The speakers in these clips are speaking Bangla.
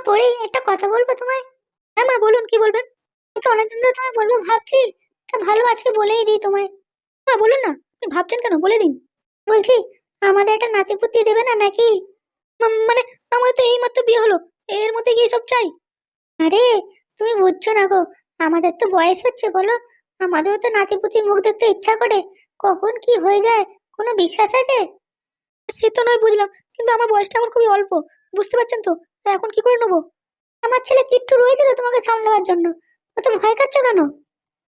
পড়ি একটা কথা বলবো তোমায়? হ্যাঁ মা, বলুন, কি বলবেন? এই তো অনেকদিন ধরে তোমায় বলবো ভাবছি, তা ভালো আজকে বলেই দিই তোমায়। মা বলুন না, আপনি ভাবছেন কেন, বলে দিন। বলছি, আমাদের একটা নাতিপুতি দেবে না নাকি? মানে আমার তো এইমাত্র বিয়ে হলো, এর মধ্যে কি সব চাই? আরে, তুমি বুঝছো না গো, আমাদের তো বয়স হচ্ছে বলো, আমাদেরও তো নাতিপুতির মুখ দেখতে ইচ্ছা করে। কখন কি হয়ে যায় কোনো বিশ্বাস আছে? সে তো নয় বুঝলাম, কিন্তু আমার বয়সটা এখন খুবই অল্প, বুঝতে পারছেন তো। তা এখন কি করে নেবো? আমার ছেলে কিট্টু রয়েছে তো তোমাকে সামলাবার জন্য, অত ভয় কাচ্ছ কেন?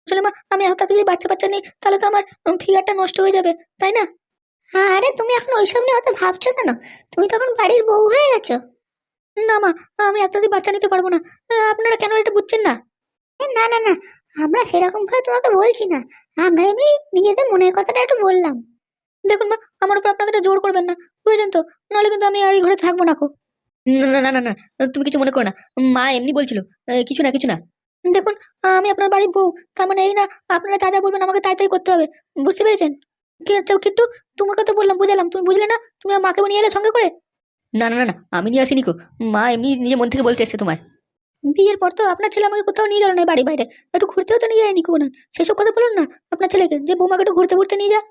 আসলে মা, আমি এখন তাতে যদি বাচ্চা বাচ্চা নেই তাহলে তো আমার ফিগারটা নষ্ট হয়ে যাবে, তাই না? হ্যাঁ, আরে তুমি এখন ওইসব নিয়ে অত ভাবছো কেন? তুমি তখন বাড়ির বউ হয়ে গেছো। না মা, আমি এতদিন বাচ্চা নিতে পারবো না। আপনারা কেন এটা বুঝছেন না? না না না, আমরা সেরকম ভাবে তোমাকে বলছি না, আমরা এমনি নিজেদের মনের কথাটা একটু বললাম। দেখুন মা, আমার উপর আপনাদের এটা জোর করবেন না, বুঝেছেন তো? নাহলে কিন্তু আমি আর এই ঘরে থাকবো না। না না না না না, তুমি কিছু মনে করো না, মা এমনি বলছিল। কিছু না কিছু না। দেখুন, আমি আপনার বাড়ির বউ, তার মানে এই না আপনারা যা যা বলবেন আমাকে তাই তাই করতে হবে, বুঝতে পেরেছেন? কিন্তু তোমাকে তো বললাম, বুঝালাম, তুমি বুঝলে না, তুমি আমার মাকে নিয়ে এলে সঙ্গে করে। না না না না, আমি নিয়ে আসিনি কো, মা এমনি নিজে মন থেকে বলতে এসছে তোমায়। বিয়ের পর তো আপনার ছেলে আমাকে কোথাও নিয়ে গেল না, বাড়ি বাইরে একটু ঘুরতেও তো নিয়ে যায়নি কোনো। সেসব কথা বলুন না আপনার ছেলেকে, যে বৌমাকে একটু ঘুরতে ঘুরতে নিয়ে যা।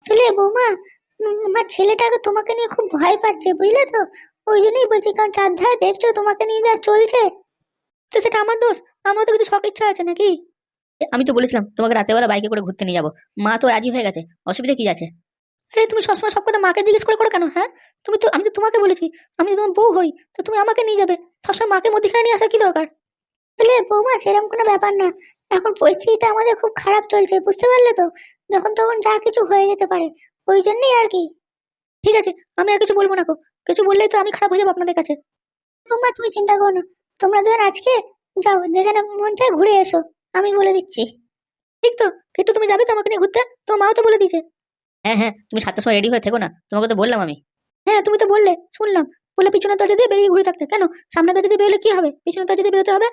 ছেলে বৌমা, আমার ছেলেটাকে তোমাকে নিয়ে খুব ভয় পাচ্ছে, বুঝলে তো? ওই জন্যই বলছি, কারণ চারধারে দেখছো তোমাকে নিয়ে যা চলছে। তো সেটা আমার দোষ? আমার তো কিছু শখ ইচ্ছা আছে নাকি? আমি তো বলেছিলাম তোমাকে রাতের বেলা বাইকে করে ঘুরতে নিয়ে যাবো, মা তো রাজি হয়ে গেছে, অসুবিধা কি আছে? আরে তুমি সবসময় সব কথা মাকে জিজ্ঞেস করে করো কেন, হ্যাঁ? আমি তো তোমাকে বলেছি, আমি তো তোমার বউ হই, তো তুমি আমাকে নিয়ে যাবে, সবসময় মাকে মধ্যখানে নিয়ে আসার কি দরকার? আসলে বৌমা, সেরকম কোনো ব্যাপার না, এখন পরিস্থিতিটা আমাদের খুব খারাপ চলছে, বুঝতে পারলে তো? যখন তখন যা কিছু হয়ে যেতে পারে, ওই জন্যই আর কি। ঠিক আছে, আমি আর কিছু বলবো না গো, কিছু বললেই তো আমি খারাপ হয়ে যাবো আপনাদের কাছে। বৌমা তুমি চিন্তা করো না, তোমরা দুজন আজকে যাও, যেখানে মন চায় ঘুরে এসো, আমি বলে দিচ্ছি। ঠিক তো? একটু তুমি যাবে তো আমাকে নিয়ে ঘুরতে? তো মাও তো বলে দিয়েছে। হ্যাঁ হ্যাঁ, তুমি 7টার সময় রেডি হয়ে থেকো না, তোমাকে তো বললাম আমি। হ্যাঁ, তুমি তো বললে, শুনলাম। বলে পিছনের দরজা দিয়ে বেরিয়ে ঘুরে থাকতে, কেন সামনের দরজা দিয়ে বেরোলে কি হবে, পিছনের দরজা দিয়ে বেরোতে হবে।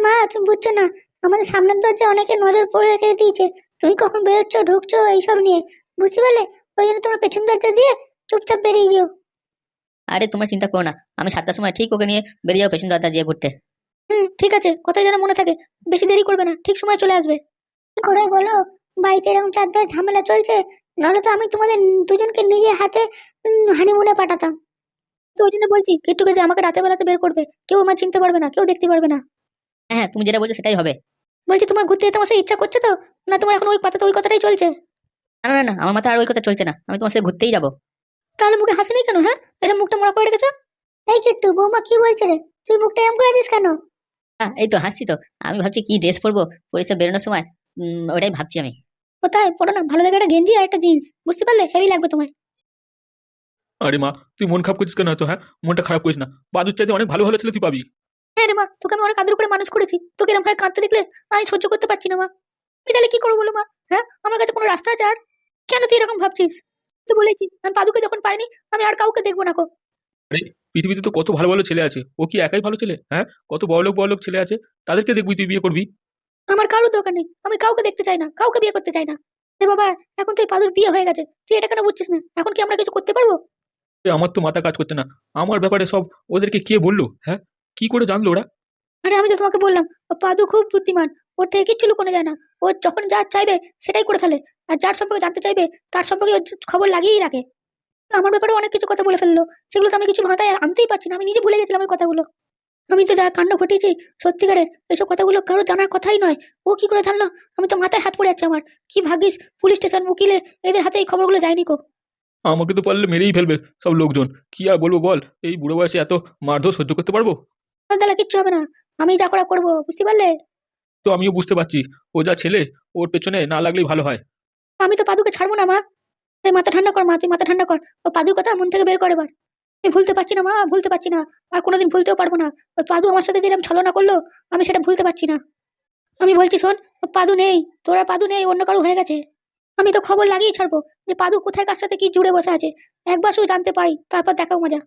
মা তুমি বুঝছো না, আমাদের সামনের দরজা অনেকে নজর পড়ে রেখে দিয়েছে, তুমি কখন বেরোচ্ছ ঢুকছো এইসব নিয়ে, বুঝতে পারলে? ওই জন্য তোমার পেছন দরজা দিয়ে চুপচাপ বেরিয়ে যেও। আরে তোমার চিন্তা করো না, আমি 7টার সময় ঠিক ওকে নিয়ে বেরিয়ে যাবো পেছন দরজা দিয়ে ঘুরতে। ঠিক আছে, কথাই যেন মনে থাকে, বেশি দেরি করবে না, ঠিক সময় চলে আসবে। কি করে বলো, বাড়িতে এরকম চারধারে ঝামেলা চলছে, নাহলে তো আমি তোমাদের দুজনকে নিজে হাতে হানিমুনে পাঠাতাম। তো ওই জন্য বলছি কিট্টুকে যে আমাকে রাতে বেলাতে বের করবে, কেউ আমার চিনতে পারবে না, কেউ দেখতে পারবে না। হ্যাঁ হ্যাঁ, তুমি যেটা বলছো সেটাই হবে। বলছি, তোমার ঘুরতে যেতে আমার সাথে ইচ্ছা করছে তো, না তোমার এখন ওই পাতাতে ওই কথাটাই চলছে? না না না, আমার মাথায় আর ওই কথা চলছে না, আমি তোমার সাথে ঘুরতেই যাবো। তাহলে মুখে হাসি নেই কেন, হ্যাঁ? এটা মুখটা মোড়া করে রেখেছো। এই কিট্টু, বৌমা কি বলছে রে? তুই মুখটা এমন করে আছিস কেন? এই তো হাসছি তো, আমি ভাবছি কি ড্রেস পরবো পরিষেবা বেরোনোর সময়। ওটাই ভাবছি আমি। ও তাই, পড়ো না, ভালো লাগে একটা গেঞ্জি আর একটা জিন্স, বুঝতে পারলে, হেভি লাগবে তোমায়। আরে মা, তুই মন খারাপ করছিস কেন? তো হ্যাঁ, মনটা খারাপ করিস না, বাদুর চাইতে অনেক ভালো ভালো ছেলে তুই পাবি। হ্যাঁ রে মা, তোকে আমি অনেক আদর করে মানুষ করেছি, তোকে এরকম ভাবে কাঁদতে দেখলে আমি সহ্য করতে পারছি না মা। আমি তাহলে কি করবো বলো মা? হ্যাঁ, আমার কাছে কোনো রাস্তা আছে আর? কেন তুই এরকম ভাবছিস? তো বলেছি, আমি পাদুকে যখন পাইনি, আমি আর কাউকে দেখবো না কো। আরে, পৃথিবীতে তো কত ভালো ভালো ছেলে আছে, ও কি একাই ভালো ছেলে? হ্যাঁ, কত বড়লোক বড়লোক ছেলে আছে, তাদেরকে দেখবি তুই বিয়ে করবি। আমার কারোর দরকার নেই, আমি কাউকে দেখতে চাই না, কাউকে বিয়ে করতে চাই না। রে বাবা, এখন তুই পাদুর বিয়ে হয়ে গেছে, তুই এটা কেন বুঝছিস না? এখন কি আমরা কিছু করতে পারবো? আমার তো মাথা কাজ করছে না, আমার ব্যাপারে সব ওদেরকে কে বললো? হ্যাঁ, কি করে জানলো ওরা? আরে আমি তো তোমাকে বললাম, ও পাদু খুব বুদ্ধিমান, ওর থেকে কিচ্ছু লুকোনো যায় না। ও যখন যা চাইবে সেটাই করে ফেলে, আর যার সম্পর্কে জানতে চাইবে তার সম্পর্কে ও খবর লাগিয়েই রাখে। আমার ব্যাপারে অনেক কিছু কথা বলে ফেললো, সেগুলো তো আমি কিছু মাথায় আনতেই পারছি না, আমি নিজে ভুলে গেছিলাম ওই কথাগুলো। আমি তো যা কাণ্ড ঘটিয়েছি, সত্যিকারের এসব কথাগুলো কারো জানার কথাই নয়। ও কি করে জানলো? আমি তো মাথায় হাত পড়ে যাচ্ছে আমার। কি ভাগ্যিস পুলিশ স্টেশন, উকিলে, এদের হাতে এই খবরগুলো যায়নি কো। আমাকে তো পারলে মেরেই ফেলবে সব লোকজন, কি আর বলবো বল, এই বুড়ো বয়সে এত মারধর সহ্য করতে পারবো? আমার তাহলে কিচ্ছু হবে না, আমি যা করা করবো, বুঝতে পারলে? তো আমিও বুঝতে পারছি, ও যা ছেলে, ওর পেছনে না লাগলেই ভালো হয়। আমি তো পাদুকে ছাড়বো না মা। এই মাথা ঠান্ডা কর মা, তুই মাথা ঠান্ডা কর। ও পাদুর কথা মন থেকে বের করে এবার। আমি ভুলতে পারছি না মা, ভুলতে পারছি না। আর কোনোদিন ভুলতেও পারবো না। ওই পাদু আমার সাথে যেরকম ছলনা করলো, আমি সেটা ভুলতে পারছি না। আমি বলছি শোন, ও পাদু নেই, তোরা পাদু নেই, অন্য কারো হয়ে গেছে। আমি তো খবর লাগিয়ে ছাড়বো যে পাদু কোথায় কার সাথে কি জুড়ে বসে আছে। একবার শুধু জানতে পাই, তারপর দেখাও মজা।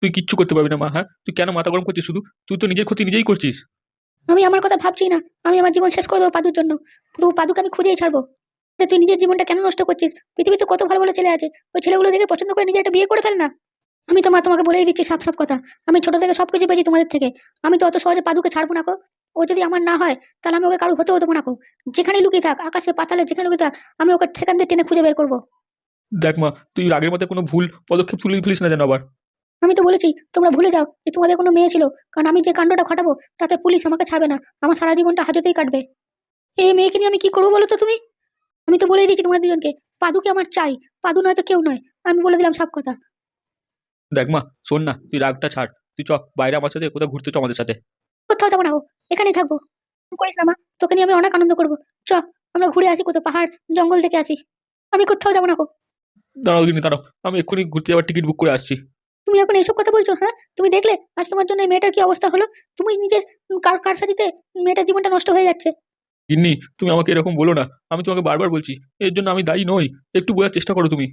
তুই কিচ্ছু করতে পারবি না মা, হ্যাঁ, তুই কেন মাথা গরম করছিস শুধু? তুই তো নিজের ক্ষতি নিজেই করছিস। আমি আমার কথা ভাবছি না, আমি আমার জীবন শেষ করে দেবো পাদুর জন্য। তো পাদুকে আমি খুঁজেই ছাড়বো। তুই নিজের জীবনটা কেন নষ্ট করছিস? পৃথিবীতে কত ভালো ভালো ছেলে আছে, ওই ছেলেগুলো দেখে পছন্দ করে নিজে একটা বিয়ে করে ফেল না। আমি তো মা তোমাকে বলেই দিচ্ছি সাফ সাফ কথা। আমি ছোট থেকে সবকিছু পেয়েছি তোমাদের থেকে। আমি তো অত সহজে পাদুকে ছাড়বো না কো। ও যদি আমার না হয় তাহলে আমি ওকে কারো হতেও দেবো না কো। যেখানেই লুকিয়ে থাক, আকাশে পাতালে যেখানে লুকিয়ে থাক, আমি ওকে সেখান থেকে টেনে খুঁজে বের করবো। দেখ মা, তুই আগের মধ্যে কোনো ভুল পদক্ষেপ তুলে ফেলিস না যেন আবার। আমি তো বলেছি তোমরা ভুলে যাও যে তোমাদের কোনো মেয়ে ছিল। কারণ আমি যে কাণ্ডটা ঘটাবো তাতে পুলিশ আমাকে ছাড়বে না, আমার সারা জীবনটা হাজতেই কাটবে। এই মেয়েকে নিয়ে আমি কি করবো বলো তো তুমি? আমি তো বলেই দিয়েছি তোমাদের দুজনকে, পাদুকে আমার চাই। পাদু নয় তো কেউ নয়, আমি বলে দিলাম সব কথা। দেখ মা, শোন না, তুই রাগটা ছাড়। তুই চ বাইরে আমার সাথে কোথাও ঘুরতে চ আমাদের সাথে। কোথাও যাবো না গো, এখানেই থাকবো। করিস না মা, তোকে নিয়ে আমি অনেক আনন্দ করবো। চ, আমরা ঘুরে আসি, কোথাও পাহাড় জঙ্গল দেখে আসি। আমি কোথাও যাবো না গো। দাঁড়াও গিনি দাঁড়াও, আমি এক্ষুনি ঘুরতে যাওয়ার টিকিট বুক করে আসছি। তুমি এখন এইসব কথা বলছো? হ্যাঁ, তুমি দেখলে আজ তোমার জন্য এই মেয়েটার কি অবস্থা হলো? তুমি নিজের কার সাথে মেয়েটার জীবনটা নষ্ট হয়ে যাচ্ছে। গিন্নি, তুমি আমাকে এরকম বলো না। আমি তোমাকে বারবার বলছি, এর জন্য আমি দায়ী নই। একটু বোঝার চেষ্টা করো তুমি।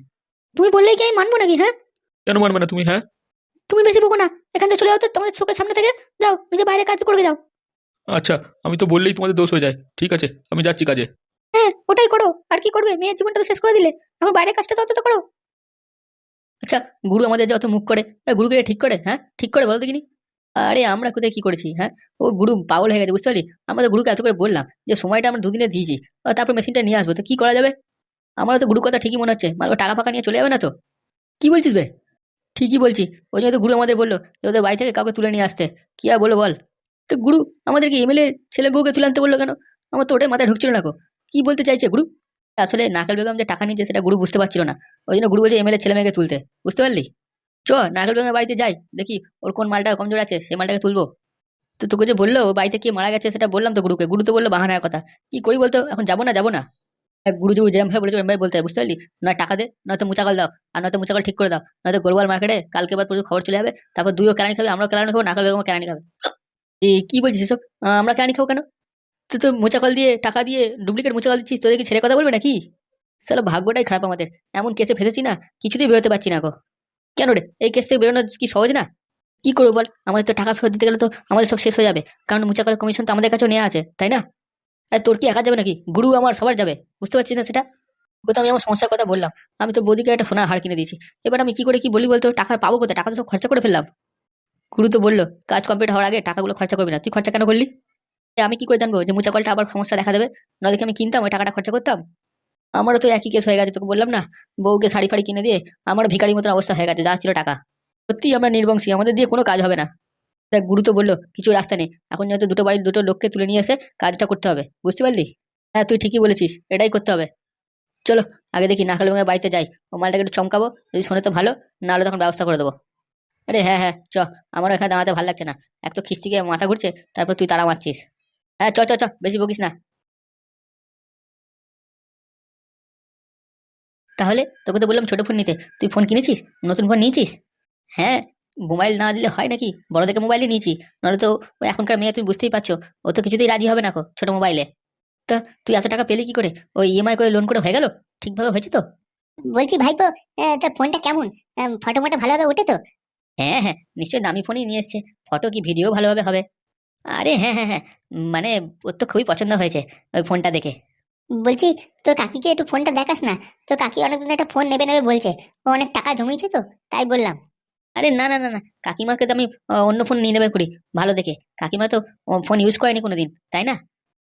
তুমি বললেই কি আমি মানবো নাকি? হ্যাঁ, কেন মানবে না তুমি? হ্যাঁ, তুমি বেশি বকো না। এখান থেকে চলে যাও তো, তোমাদের চোখের সামনে থেকে। যাও, নিজে বাইরে কাজ করে যাও। আচ্ছা, আমি তো বললেই তোমাদের দোষ হয়ে যায়। ঠিক আছে, আমি যাচ্ছি কাজে। হ্যাঁ, ওটাই করো। আর কি করবে? মেয়ের জীবনটা তো শেষ করে দিলে। এখন বাইরের কাজটা তো অন্তত করো। আচ্ছা, গুরু আমাদের যত মুখ করে, গুরুকে ঠিক করে? হ্যাঁ, ঠিক করে বলো দেখিনি। আরে আমরা কোথায় কি করেছি? হ্যাঁ, ও গুরু পাগল হয়ে গেছে, বুঝতে পারলি? আমরা তো গুরুকে এত করে বললাম যে সময়টা আমরা দুদিনে দিয়েছি, তারপর মেশিনটা নিয়ে আসবো, তো কি করা যাবে? আমারও তো গুরু কথা ঠিকই মনে হচ্ছে, মানে ও টাকা ফাঁকা নিয়ে চলে যাবে না তো? কি বলছিস বে? ঠিকই বলছি। ওই জন্য তো গুরু আমাদের বললো যে ওদের বাড়ি থেকে কাউকে তুলে নিয়ে আসতে। কি আর বলো বল? তো গুরু আমাদেরকে এমএলএ ছেলে বউকে তুলে আনতে বললো কেন? আমার তো ওটাই মাথায় ঢুকছিল না গো। কি বলতে চাইছে গুরু? আসলে নাকাল বেগম যে টাকা নিয়েছে সেটা গুরু বুঝতে পারছিল না। ওই জন্য গুরু বলছে এমএলএ ছেলে মেয়েকে তুলতে, বুঝতে পারলি? চ, নাকাল বেগমের বাড়িতে যাই, দেখি ওর কোন মালটা কমজোর আছে, সেই মালটাকে তুলবো। তো তোকে যে বললো ও বাড়িতে কে মারা গেছে সেটা বললাম তো গুরুকে, গুরু তো বললো বাহানার কথা। কি করি বলতো? এখন যাবো না, যাবো না। গুরু যে যেরকম ভাবে বলেছে ওরম ভাবে বলতে হয়, বুঝতে পারলি? নয় টাকা দে, নয়তো মুচাকল দাও, আর নয়তো মুচাকল ঠিক করে দাও, নয়তো গোলবাল মার্কেটে কালকে বাদ পর্যন্ত খবর চলে যাবে। তারপর দুইও কেরানি খাবে, আমরাও কেরানি খাবো, নাকাল বেগমও কেরানি খাবে। কি বলছিস এসব? আমরা কেরানি খাবো কেন? তুই তো মোচাকল দিয়ে টাকা দিয়ে ডুপ্লিকেট মোচাকল দিচ্ছিস, তোদের কি ছেড়ে কথা বলবে নাকি? সালা ভাগ্যটাই খারাপ আমাদের। এমন কেসে ফেসেছি না, কিছুতেই বেরোতে পারছি না গো। কেন রে, এই কেস থেকে বেরোনো কি সহজ না? কি করবো বল? আমাদের তো টাকা ফেরত দিতে গেলে তো আমাদের সব শেষ হয়ে যাবে। কারণ মুচাকলের কমিশন তো আমাদের কাছেও নেওয়া আছে, তাই না? আর তোর কি একা যাবে নাকি? গুরু আমার সবার যাবে, বুঝতে পারছিস না সেটা? ও তো আমি আমার সমস্যার কথা বললাম। আমি তো বৌদিকে একটা সোনার হার কিনে দিয়েছি। এবার আমি কি করে কি বলি বলতো? টাকা পাবো কোথায়? টাকা তো সব খরচা করে ফেললাম। গুরু তো বললো কাজ কমপ্লিট হওয়ার আগে টাকাগুলো খরচা করবি না। তুই খরচা কেন করলি? আমি কি করে জানবো যে মুচাকলটা আবার সমস্যা দেখা দেবে? নাহলে কি আমি কিনতাম ওই টাকাটা খরচা করতাম? আমারও তো একই কেস হয়ে গেছে, তোকে বললাম না? বউকে শাড়ি ফাড়ি কিনে দিয়ে আমার ভিখারির মতন অবস্থা হয়ে গেছে, যা ছিল টাকা। সত্যি আমরা নির্বংশী, আমাদের দিয়ে কোনো কাজ হবে না। দেখ গুরু তো বললো কিছু রাস্তা নেই, এখন যেহেতু দুটো বাড়ির দুটো লোককে তুলে নিয়ে এসে কাজটা করতে হবে, বুঝতে পারলি? হ্যাঁ, তুই ঠিকই বলেছিস, এটাই করতে হবে। চলো, আগে দেখি নাকাল বেগমের বাড়িতে যাই। ও মালটাকে একটু চমকাবো, যদি শোনে তো ভালো, নাহলে তখন ব্যবস্থা করে দেবো। আরে হ্যাঁ হ্যাঁ, চ। আমারও এখানে দাঁড়াতে ভালো লাগছে না। এক তো খিস্তিকে মাথা ঘুরছে, তারপর তুই তাড়া মারছিস। হ্যাঁ, চ চ চ, বেশি বকিস না। তাহলে তোকে তো বললাম ছোট ফোন নিতে, তুই ফোন কিনেছিস? নতুন ফোন নিয়েছিস? হ্যাঁ, মোবাইল না দিলে হয় নাকি? বড় থেকে মোবাইলই নিয়েছি। নাহলে তো ওই এখনকার মেয়ে তুমি বুঝতেই পারছো, ও তো কিছুতেই রাজি হবে না কো ছোট মোবাইলে। তা তুই এত টাকা পেলি কি করে? ওই ইএমআই করে লোন করে হয়ে গেল? ঠিকভাবে হয়েছে তো? বলছি ভাইপো, তা ফোনটা কেমন? ফটো মটো ভালোভাবে ওঠে তো? হ্যাঁ হ্যাঁ, নিশ্চয়ই দামি ফোনই নিয়ে এসছে। ফটো কি ভিডিও ভালোভাবে হবে। আরে হ্যাঁ হ্যাঁ হ্যাঁ, মানে ওর তো খুবই পছন্দ হয়েছে ওই ফোনটা দেখে। বলছি তোর কাকিকে একটু ফোনটা দেখাস না। তোর কাকি অনেকদিন একটা ফোন নেবে নেবে বলছে। ও অনেক টাকা জমিয়েছে তো, তাই বললাম। আরে না না না না, কাকিমাকে তো আমি অন্য ফোন নিয়ে নেবে করি ভালো দেখে। কাকিমা তো ফোন ইউজ করেনি কোনোদিন, তাই না?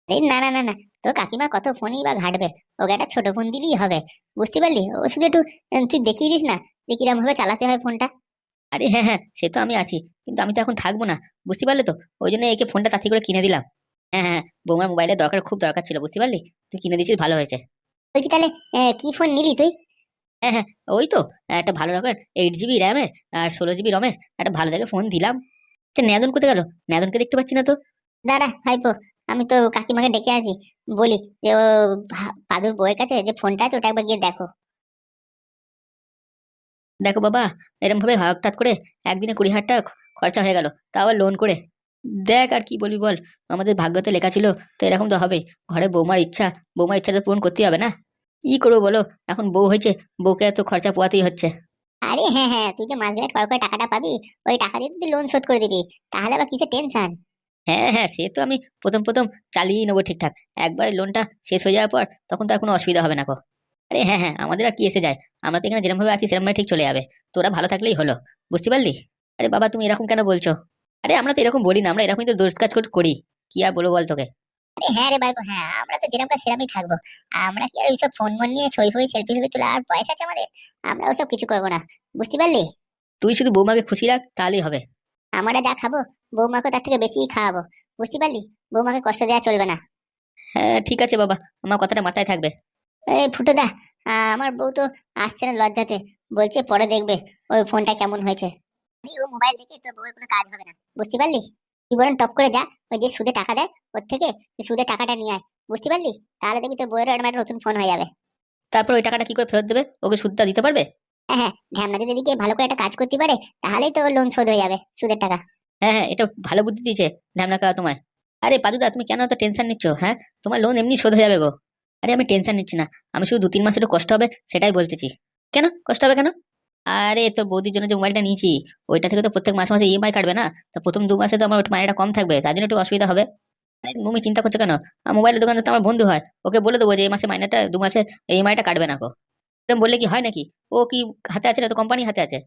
এই না না না না, তোর কাকিমা কত ফোনই বা ঘাটবে। ওকে একটা ছোট ফোন দিলেই হবে, বুঝতে পারলি? ও শুধু একটু তুই দেখিয়ে দিস না যে কিরম ভাবে চালাতে হয় ফোনটা। আরে হ্যাঁ হ্যাঁ, সে তো আমি আছি, কিন্তু আমি তো এখন থাকবো না, বুঝতে পারলে তো? ওই জন্য একে ফোনটা তাড়াতাড়ি করে কিনে দিলাম। হ্যাঁ হ্যাঁ, বৌমার মোবাইলের দরকার, খুব দরকার ছিল, বুঝতে পারলি? তুই কিনে দিয়েছিস, ভালো হয়েছে। বলছি তাহলে কি ফোন নিলি তুই? হ্যাঁ হ্যাঁ, ওই তো একটা ভালো রকমের 8 জিবি র্যামের আর 16 জিবি রমের একটা ভালো দেখে ফোন দিলাম। আচ্ছা, নেদন কোথায় গেল? নেদনকে দেখতে পাচ্ছি না তো। দাঁড়া ভাইপো, আমি তো কাকিমাকে ডেকে আছি, বলি যে ও পাদুর বউয়ের কাছে যে ফোনটা আছে ওটা একবার গিয়ে দেখো। দেখো বাবা, এরকম ভাবে হঠাৎ করে একদিনে 20,000 টাকা খরচা হয়ে গেল, তা আবার লোন করে। দেখ আর কি বলবি বল, আমাদের ভাগ্যতে লেখা ছিল তো এরকম তো হবে। ঘরে বৌমার ইচ্ছা, বৌমার ইচ্ছা তো পূরণ করতেই হবে না? কি করবো বলো, এখন বউ হয়েছে, বউকে তো খরচা পোয়াতেই হচ্ছে। আরে হ্যাঁ হ্যাঁ, তুই যে মাস গেলে পর করে টাকাটা পাবি, ওই টাকা দিয়ে তুই লোন শোধ করে দিবি। তাহলে আবার কিসের টেনশন? হ্যাঁ হ্যাঁ, সে তো আমি প্রথম প্রথম চালিয়ে নেবো ঠিকঠাক। একবার লোনটা শেষ হয়ে যাওয়ার পর তখন তো আর কোনো অসুবিধা হবে না গো। আরে হ্যাঁ হ্যাঁ, আমাদের আর কি এসে যায়, আমরা তো এখানে যেরকম ভাবে আছি সেরকম ভাবে ঠিক চলে যাবে। তোরা ভালো থাকলেই হলো, বুঝতে পারলি? আরে বাবা তুমি এরকম কেন বলছো? আরে আমরা তো এরকম বলি না, আমরা এরকমই তো দোষ কাজ করি। কি আর বলবো বল তোকে? আরে হ্যাঁ রে ভাই, হ্যাঁ আমরা তো যেরকম সেরকমই থাকবো। আমরা কি আর ওইসব ফোন মন নিয়ে ছই ফই সেলফি টুলফি তোলা আর বয়স আছে আমাদের? আমরা ওসব কিছু করবো না, বুঝতে পারলি? তুই শুধু বৌমাকে খুশি রাখ, তাহলেই হবে। আমরা যা খাবো বৌমাকে তার থেকে বেশি খাওয়াবো, বুঝতে পারলি? বৌমাকে কষ্ট দেওয়া চলবে না। হ্যাঁ ঠিক আছে বাবা, আমার কথাটা মাথায় থাকবে। এই ফুটোদা, আমার বউ তো আসছে না লজ্জাতে, বলছে পরে দেখবে ওই ফোনটা কেমন হয়েছে। আরে ও মোবাইল দেখে তোর বউয়ের কোনো কাজ হবে না, বুঝতে পারলি? তুই বরং টপ করে যা, ওই যে সুদে টাকা দেয় ওর থেকে তুই সুদে টাকাটা নিয়ে আয়, বুঝতে পারলি? তাহলে দেখবি তোর বউয়ের একটা নতুন ফোন হয়ে যাবে। তারপর ওই টাকাটা কি করে ফেরত দেবে? ওকে সুদটা দিতে পারবে? হ্যাঁ হ্যাঁ, ঢ্যামনা যদি এদিকে ভালো করে একটা কাজ করতে পারে তাহলেই তো লোন শোধ হয়ে যাবে, সুদের টাকা। হ্যাঁ হ্যাঁ, এটা ভালো বুদ্ধি দিয়েছে ঢ্যামনা কাকা তোমায়। আরে পাদুদা তুমি কেন এত টেনশন নিচ্ছ? হ্যাঁ, তোমার লোন এমনি শোধ হয়ে যাবে গো। আরে আমি টেনশন নিচ্ছি না, আমি শুধু 2-3 মাস একটু কষ্ট হবে সেটাই বলতেছি। কেন কষ্ট হবে কেন? আরে তো বৌদির জন্য যে মোবাইলটা নিয়েছি ওইটা থেকে তো প্রত্যেক মাসে মাসে ইএমআই কাটবে না, তো প্রথম 2 মাসে তো আমার ওই মাইনেটা কম থাকবে, তার জন্য একটু অসুবিধা হবে। আরে তুমি চিন্তা করছো কেন? মোবাইলের দোকানদার তো আমার বন্ধু হয়, ওকে বলে দেবো যে এই মাসে মাইনেটা 2 মাসে ইএমআইটা কাটবে না গো। এরকম বললে কি হয় নাকি? ও কি হাতে আছে না, তো কোম্পানি হাতে আছে।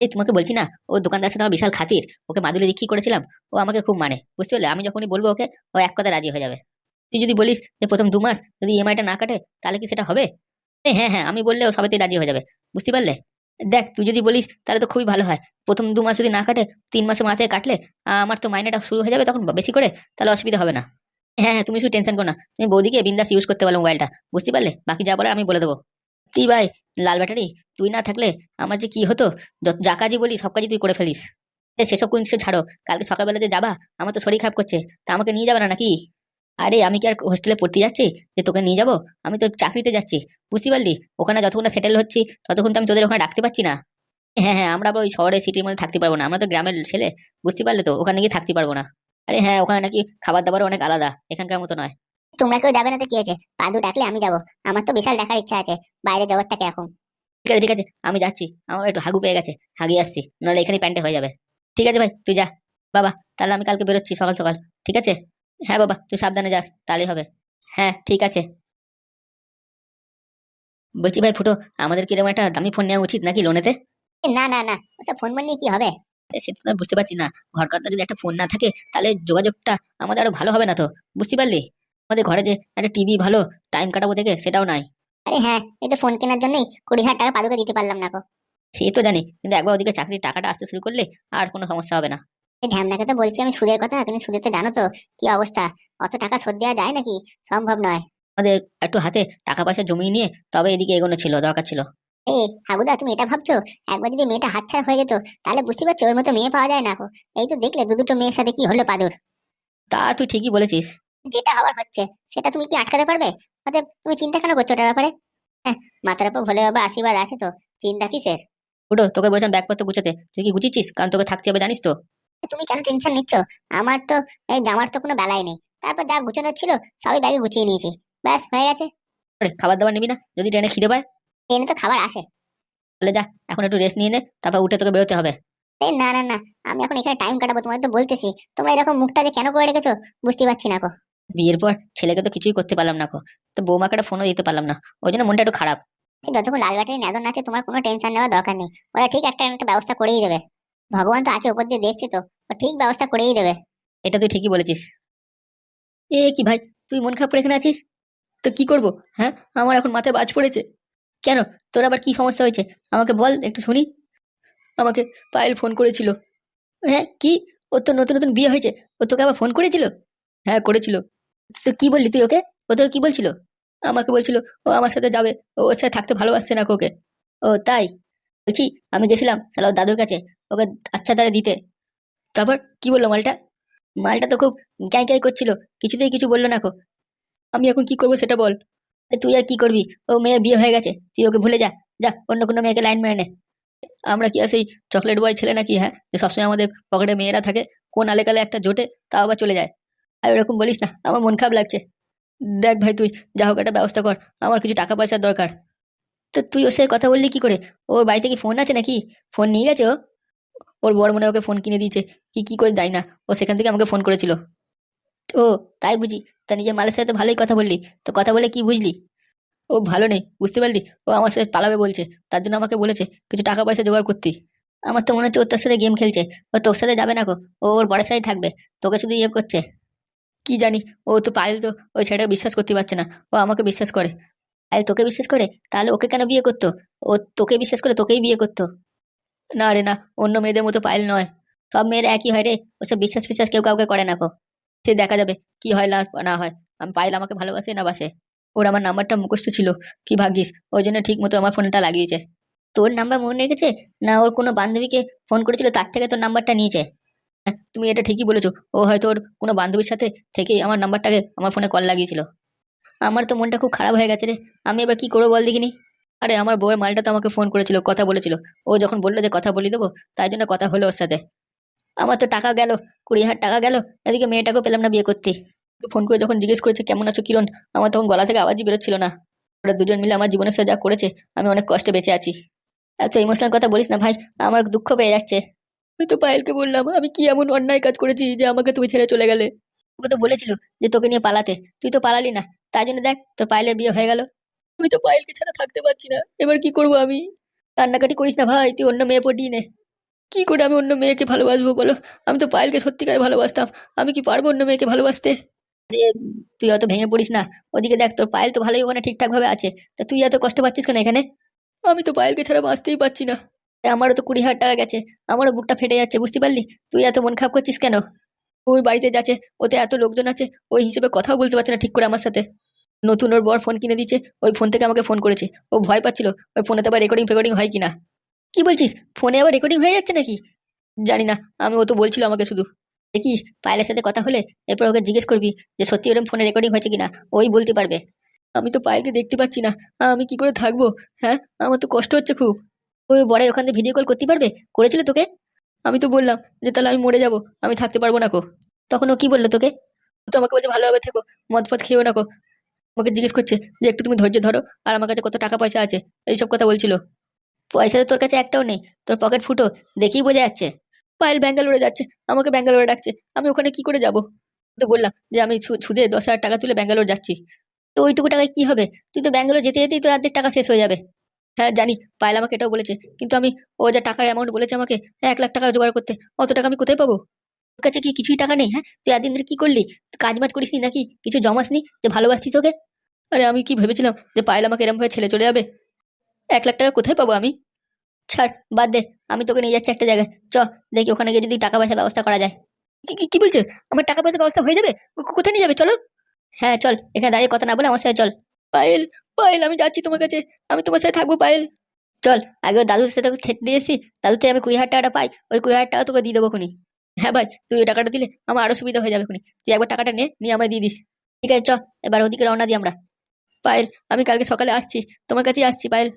এই তোমাকে বলছি না, ও দোকানদার সাথে আমার বিশাল খাতির, ওকে মাদুলি বিক্রি করেছিলাম, ও আমাকে খুব মানে, বুঝতে পারলে? আমি যখনই বলবো ওকে, ও এক কথা রাজি হয়ে যাবে। তুই যদি বলিস যে প্রথম 2 মাস যদি ইএমআইটা না কাটে তাহলে কি সেটা হবে? হ্যাঁ হ্যাঁ, আমি বললে ও সবেতেই রাজি হয়ে যাবে, বুঝতে পারলে? দেখ তুই যদি বলিস তাহলে তো খুবই ভালো হয়। প্রথম 2 মাস যদি না কাটে, 3 মাসে মাথায় কাটলে আমার তো মাইনেটা শুরু হয়ে যাবে তখন বেশি করে, তাহলে অসুবিধা হবে না। হ্যাঁ হ্যাঁ, তুমি শুধু টেনশন করো না, তুমি বৌদিকে বিন্দাস ইউজ করতে পারো মোবাইলটা, বুঝতে পারলে? বাকি যা বলার আমি বলে দেবো। তুই ভাই লাল ব্যাটারি, তুই না থাকলে আমার যে কি হতো, যা কাজই বলি সব কাজই তুই করে ফেলিস। সেসব কোন ছাড়ো, কালকে সকালবেলা যে যাবা, আমার তো শরীর খারাপ করছে, তা আমাকে নিয়ে যাবে না নাকি? আরে আমি কি আর হোস্টেলে পড়তে যাচ্ছি যে তোকে নিয়ে যাবো? আমি তো চাকরিতে যাচ্ছি, বুঝতে পারলি? ওখানে যতক্ষণ সেটেল হচ্ছি ততক্ষণ তো আমি তোদের ওখানে রাখতে পারছি না। হ্যাঁ হ্যাঁ, আমরা আবার ওই শহরে সিটির মধ্যে থাকতে পারবো না, আমরা তো গ্রামের ছেলে, বুঝতে পারলে তো? ওখানে গিয়ে থাকতে পারবো না। আরে হ্যাঁ, ওখানে নাকি খাবার দাবার অনেক আলাদা, এখানকার মতো নয়। তোমরা কেউ যাবে না তো কি আছে, পাদু ডাকলে আমি যাবো, আমার তো বিশাল দেখার ইচ্ছা আছে বাইরে জগৎটাকে এখন। ঠিক আছে ঠিক আছে, আমি যাচ্ছি, আমার একটু হাগু পেয়ে গেছে, হাগিয়ে আসছি, নাহলে এখানে প্যান্টে হয়ে যাবে। ঠিক আছে ভাই তুই যা। বাবা তাহলে আমি কালকে বেরোচ্ছি সকাল সকাল, ঠিক আছে? হ্যাঁ বাবা তুই সাবধানে যাস, তাহলেই হবে। হ্যাঁ ঠিক আছে। বলছি ভাই ফুটো, আমাদের কিরকম একটা দামি ফোন নেওয়া উচিত নাকি লোনেতে? না না না, ওসব ফোন নিয়ে কি হবে? সেটা তো আমি বুঝতে পারছি না, ঘর কথা যদি একটা ফোন না থাকে তাহলে যোগাযোগটা আমাদের আরো ভালো হবে না তো, বুঝতে পারলি? আমাদের ঘরে যে একটা টিভি ভালো টাইম কাটাবো দেখে সেটাও নাই। আরে হ্যাঁ, এই তো ফোন কেনার জন্যই 20,000 টাকা পাদুকে দিতে পারলাম না গো। সে তো জানি, কিন্তু একবার ওদিকে চাকরির টাকাটা আসতে শুরু করলে আর কোনো সমস্যা হবে না। এই ঢ্যামনাকে তো বলছি আমি সুদের কথা, কিন্তু সুদের তো জানো তো কি অবস্থা, অত টাকা শোধ দেওয়া যায় নাকি? সম্ভব নয়। আমাদের একটু হাতে টাকা পয়সা জমিয়ে নিয়ে তবে এদিকে এগোনো ছিল, দরকার ছিল। এই হাগুদা তুমি এটা ভাবছো, একবার যদি মেয়েটা হাতছাড়া হয়ে যেত তাহলে বুঝতে পারছো ওর মতো মেয়ে পাওয়া যায় না গো। এই তো দেখলে দুটো মেয়ের সাথে কি হলো পাদুর। তা তুই ঠিকই বলেছিস, যেটা হওয়ার হচ্ছে সেটা তুমি কি আটকাতে পারবে? অতএব তুমি চিন্তা কেন করছো ওটার ব্যাপারে? হ্যাঁ, মাথার উপর ভোলে বাবা আশীর্বাদ আছে তো, চিন্তা কিসের? উঠো, তোকে বলছিলাম ব্যাগপত্র গুছাতে, তুই কি গুছিয়েছিস? কারণ তোকে থাকতে হবে জানিস তো। তুমি কেন টেনশন নিচ্ছ? আমার তো এই জামার তো কোনো বেলাই নেই, তারপর যা গুছানোর ছিল সবই ব্যাগে গুছিয়ে নিয়েছি, ব্যাস হয়ে গেছে। খাবার দাবার নিবি না? যদি ট্রেনে খিদে পায়? ট্রেনে তো খাবার আসে। তাহলে যা, এখন একটু রেস্ট নিয়ে নে, তারপর উঠে তোকে বেরোতে হবে। এই না না না, আমি এখন এখানে টাইম কাটাবো, তোমাদের তো বলতেছি, তোমরা এরকম মুখটা যে কেন করে রেখেছো বুঝতে পারছি না গো। বিয়ের পর ছেলেকে তো কিছুই করতে পারলাম না গো, তো বৌমাকে একটা ফোনও দিতে পারলাম না, ওই জন্য মনটা একটু খারাপ। এই যতক্ষণ লাল ব্যাটারি নেদন আছে তোমার কোনো টেনশন নেওয়ার দরকার নেই, ওরা ঠিক একটা একটা ব্যবস্থা করেই দেবে। ভগবান তো আছে উপর দিয়ে দেখছি তো, ও ঠিক ব্যবস্থা করেই দেবে। এটা তুই ঠিকই বলেছিস। এ কি ভাই, তুই মন খারাপ করে এখানে আছিস? তো কি করব? হ্যাঁ, আমার এখন মাথায় বাজ পড়েছে। কেন, তোর আবার কি সমস্যা হয়েছে? আমাকে বল একটু শুনি। আমাকে পায়েল ফোন করেছিল। হ্যাঁ কি? ওর তো নতুন নতুন বিয়ে হয়েছে, ও তোকে আবার ফোন করেছিল? হ্যাঁ করেছিল। তো কি বললি তুই ওকে? ও তোকে কি বলছিল? আমাকে বলছিল ও আমার সাথে যাবে, ও ওর সাথে থাকতে ভালোবাসছে না ওকে। ও তাই? বলছি আমি গেছিলাম শালা ওর দাদুর কাছে ওকে আচ্ছা তারা দিতে। তারপর কি বললো মালটা? মালটা তো খুব ক্যাই ক্যাই করছিল, কিছুতেই কিছু বললো না। আমি এখন কি করবো সেটা বল। তুই আর কি করবি, ও মেয়ের বিয়ে হয়ে গেছে, তুই ওকে ভুলে যা, যা অন্য কোনো মেয়েকে লাইন মেরে নে। আমরা কি আর সেই চকলেট বয় ছেলে নাকি, হ্যাঁ, যে সবসময় আমাদের পকেটে মেয়েরা থাকে, কোন আলে কালে একটা জোটে তাও আবার চলে যায়। আর এরকম বলিস না, আমার মন খারাপ লাগছে। দেখ ভাই তুই যা হোক একটা ব্যবস্থা কর, আমার কিছু টাকা পয়সার দরকার। তো তুই ওর সাথে কথা বললি কি করে? ওর বাড়িতে কি ফোন আছে নাকি? ফোন নিয়ে গেছে ও? ওর বড় মনে হয় ওকে ফোন কিনে দিয়েছে, কি কি করে যাই না, ও সেখান থেকে আমাকে ফোন করেছিল। ও তাই বুঝি? তা নিজের মালের সাথে ভালোই কথা বললি, তো কথা বলে কি বুঝলি? ও ভালো নেই, বুঝতে পারলি? ও আমার সাথে পালাবে বলছে, তার জন্য আমাকে বলেছে কিছু টাকা পয়সা জোগাড় করতে। আমার তো মনে হচ্ছে ও তোর সাথে গেম খেলছে। ও তোর সাথে যাবে না গো, ও ওর বড়ের সাথেই থাকবে, তোকে শুধু ইয়ে করছে। কি জানি, ও তো পায়েল তো ওই ছেলেটাকে বিশ্বাস করতে পারছে না, ও আমাকে বিশ্বাস করে। পায়েল তোকে বিশ্বাস করে, তাহলে ওকে কেন বিয়ে করতো? ও তোকে বিশ্বাস করে তোকেই বিয়ে করতো। না রে না, অন্য মেয়েদের মতো পায়েল নয়। সব মেয়েরা একই হয় রে, ওসব বিশ্বাস ফিশ্বাস কেউ কাউকে করে না গো। সে দেখা যাবে কি হয় না হয়। আমি পায়েল আমাকে ভালোবাসে না বাসে। ওর আমার নাম্বারটা মুখস্থ ছিল, কি ভাগ্যিস, ওই জন্য ঠিক মতো আমার ফোনটা লাগিয়েছে। তোর নাম্বার মনে রেখেছে, না ওর কোনো বান্ধবীকে ফোন করেছিল তার থেকে তোর নাম্বারটা নিয়েছে? তুমি এটা ঠিকই বলেছো, ও হয়তো ওর কোনো বান্ধবীর সাথে থেকেই আমার নাম্বারটাকে আমার ফোনে কল লাগিয়েছিল। আমার তো মনটা খুব খারাপ হয়ে গেছে রে, আমি এবার কি করবো বল দেখিনি। আরে আমার বউয়ের মালটা তো আমাকে ফোন করেছিল, কথা বলেছিল। ও যখন বললো যে কথা বলি দেবো, তাই জন্য কথা হলো ওর সাথে। আমার তো টাকা গেল, 20,000 টাকা গেল। এদিকে মেয়েটাকেও পেলাম না বিয়ে করতে। ফোন করে যখন জিজ্ঞেস করেছে কেমন আছো কিরণ, আমার তখন গলা থেকে আওয়াজই বেরোচ্ছিল না। ওরা দুজন মিলে আমার জীবনের সাথে যা করেছে, আমি অনেক কষ্টে বেঁচে আছি। এত ইমোশনাল কথা বলিস না ভাই, আমার দুঃখ পেয়ে যাচ্ছে। আমি তো পায়েলকে বললাম আমি কি এমন অন্যায় কাজ করেছি যে আমাকে তুমি ছেড়ে চলে গেলে। ও তো বলেছিল যে তোকে নিয়ে পালাতে, তুই তো পালালি না। তাই জন্য দেখ তোর পায়েলের বিয়ে হয়ে গেল। আমি তো পায়েলকে ছাড়া থাকতে পারছি না, এবার কি করবো আমি? কান্নাকাটি করিস না ভাই, তুই অন্য মেয়ে পটিয়ে নে। কি করে আমি অন্য মেয়েকে ভালোবাসবো বলো? আমি তো পায়েলকে সত্যিকারে ভালোবাসতাম, আমি কি পারবো অন্য মেয়েকে ভালোবাসতে? আরে তুই অত ভেঙে পড়িস না, ওদিকে দেখ তোর পায়েল তো ভালোই ওখানে ঠিকঠাক ভাবে আছে, তা তুই এত কষ্ট পাচ্ছিস কেন এখানে? আমি তো পায়েলকে ছাড়া বাঁচতেই পারছি না। আমারও তো 20,000 টাকা গেছে, আমারও বুকটা ফেটে যাচ্ছে, বুঝতে পারলি? তুই এত মন খারাপ করছিস কেন? ওই বাড়িতে যাচ্ছে, ওতে এত লোকজন আছে, ওই হিসেবে কথাও বলতে পারছে না ঠিক করে আমার সাথে। নতুন ওর বর ফোন কিনে দিচ্ছে, ওই ফোন থেকে আমাকে ফোন করেছে। ও ভয় পাচ্ছিল ওই ফোনেতে আবার রেকর্ডিং ফেকর্ডিং হয় কিনা। কি বলছিস, ফোনে আবার রেকর্ডিং হয়ে যাচ্ছে নাকি? জানি না, আমি, ও তো বলছিল আমাকে শুধু। দেখিস পায়েলের সাথে কথা হলে এরপর ওকে জিজ্ঞেস করবি যে সত্যি ওরকম ফোনে রেকর্ডিং হয়েছে কিনা, ওই বলতে পারবে। আমি তো পায়েলকে দেখতে পাচ্ছি না, আমি কি করে থাকবো? হ্যাঁ, আমার তো কষ্ট হচ্ছে খুব। ওই বড়ের ওখান থেকে ভিডিও কল করতে পারবে, করেছিল তোকে? আমি তো বললাম যে তাহলে আমি মরে যাব, আমি থাকতে পারবো না কো। তখন ও কি বললো তোকে? ও তো আমাকে বলছে ভালোভাবে থেকো, মদ ফদ খেয়েও না কো। আমাকে জিজ্ঞেস করছে যে একটু তুমি ধৈর্য ধরো, আর আমার কাছে কত টাকা পয়সা আছে, এইসব কথা বলছিল। পয়সা তো তোর কাছে একটাও নেই, তোর পকেট ফুটো, দেখেই বোঝা যাচ্ছে। পায়েল ব্যাঙ্গালোরে যাচ্ছে, আমাকে ব্যাঙ্গালোরে ডাকছে, আমি ওখানে কি করে যাব? তো বললাম যে আমি সুদে 10,000 টাকা তুলে ব্যাঙ্গালোর যাচ্ছি। তো ওইটুকু টাকায় কি হবে? তুই তো ব্যাঙ্গালোর যেতে যেতেই তোর অর্ধেক টাকা শেষ হয়ে যাবে। হ্যাঁ জানি, পায়েল আমাকে এটাও বলেছে, কিন্তু আমি, ও যা টাকার অ্যামাউন্ট বলেছে আমাকে, 1,00,000 টাকা জোগাড় করতে, অত টাকা আমি কোথায় পাবো? তোর কাছে কি কিছুই টাকা নেই? হ্যাঁ, তুই এতদিন ধরে কি করলি? কাজ বাজ করিসনি নাকি, কিছু জমাসনি যে ভালোবাসতিস ওকে? আরে আমি কি ভেবেছিলাম যে পায়েল আমাকে এরম ভাবে ছেড়ে চলে যাবে? 1,00,000 টাকা কোথায় পাবো আমি? ছাড়, বাদ দে, আমি তোকে নিয়ে যাচ্ছি একটা জায়গায়, চ, দেখি ওখানে গিয়ে যদি টাকা পয়সার ব্যবস্থা করা যায়। কি কি কি বলছো? আমার টাকা পয়সার ব্যবস্থা হয়ে যাবে? কোথায় নিয়ে যাবে, চলো। হ্যাঁ চল, এখানে দাঁড়িয়ে কথা না বলে আমার সাথে চল। পায়েল, পায়েল আমি যাচ্ছি তোমার কাছে, আমি তোমার সাথে থাকবো পায়েল। চল, আগে ওর দাদুর সাথে খেতে দিয়ে এসি, দাদুর থেকে আমি 20,000 টাকাটা পাই, ওই 20,000 টাকা তোকে দিয়ে দেবো খুনি। হ্যাঁ ভাই, তুই ওই টাকাটা দিলে আমার আরো সুবিধা হয়ে যাবে খুনি, তুই একবার টাকাটা নিয়ে আমায় দিয়ে দিস। ঠিক আছে চ, এবার ওদিকে রওনা দিই আমরা। পায়েল, আমি কালকে সকালে আসছি, তোমার কাছেই আসছি পায়েল।